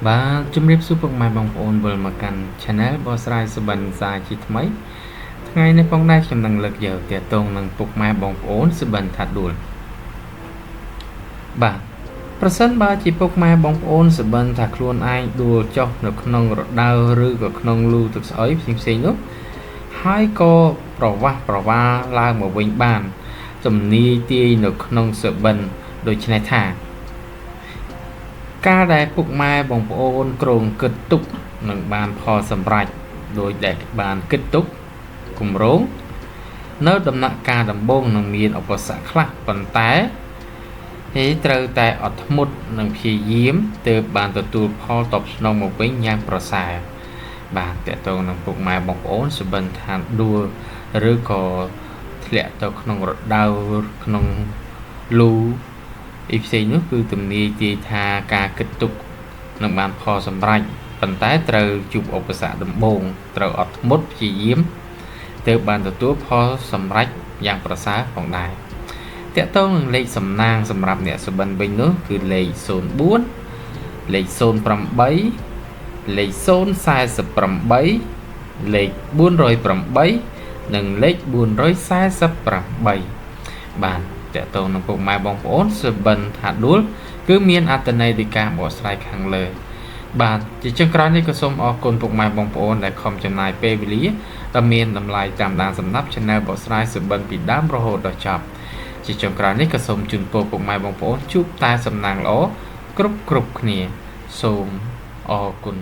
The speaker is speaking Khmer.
បាទជំរាបសួរពុកម៉ែបងប្អូនវិលមកកាន់ Channel បស្រាយសុបិនសាជាថ្មីថ្ងៃនេះផងដែរខ្ញុំនឹងលើកយកទាក់ទងនឹងពុកម៉ែបងប្អូនសុបិនថាដួលបាទប្រសិនបើជាពុកម៉ែបងប្អូនសុបិនថាខ្លួនឯងដួលចុះនៅក្នុងរដៅឬក៏ក្នុងលូទឹកស្អុយផ្សេងៗនោះហើយក៏ប្រវាស់ប្រវាល់ឡើងមកវិញបានទំនាយទាយនៅក្នុងសុបិនដូច្នេះថាការដែលពុកម៉ែបងប្អូនគ្រងគិតទុកនឹងបានផលសម្រេចដោយដែលបានគិតទុកគម្រោងនៅដំណាក់កាលដំបូងនឹងមានឧបសគ្គខ្លះប៉ុន្តែត្រូវតែអត់ធ្មត់និងព្យាយាមទើបបានទទួលផលតបស្នងមកវិញយ៉ាងប្រសើរបាទតើតើនឹងពុកម៉ែបងប្អូនសុបិនថាដួលឬក៏ធ្លាក់ទៅក្នុងរដៅក្នុងលូផ្សេងនោះគឺទំនាយទាយថាការគិតទុកនឹងបានផលសម្រេចប៉ុន្តែត្រូវជួបឧបសគ្គដំបូងត្រូវអត់ធ្មត់ព្យាយាមទើបបានទទួលផលសម្រេចយ៉ាងប្រសើរផងដែរតើតើនឹងលេខសំណាងសម្រាប់អ្នកសុបិនវិញនោះគឺលេខ04លេខ08លេខ048លេខ408និងលេខ448បាទតើតើនឹងពុកម៉ែបងប្អូនសុបិនថាដួលគឺមានអត្ថន័យនៃការបកស្រាយខាងលើបាទជាចុងក្រោយនេះក៏សូមអរគុណពុកម៉ែបងប្អូនដែលខំចំណាយពេលវេលាដ៏មានតម្លៃតាមដានសម្រាប់ Channel បកស្រាយសុបិនពីដើមរហូតដល់ចប់ជាចុងក្រោយនេះក៏សូមជូនពរពុកម៉ែបងប្អូនជួបតែសំណាងល្អគ្រប់គ្នាសូមអរគុណ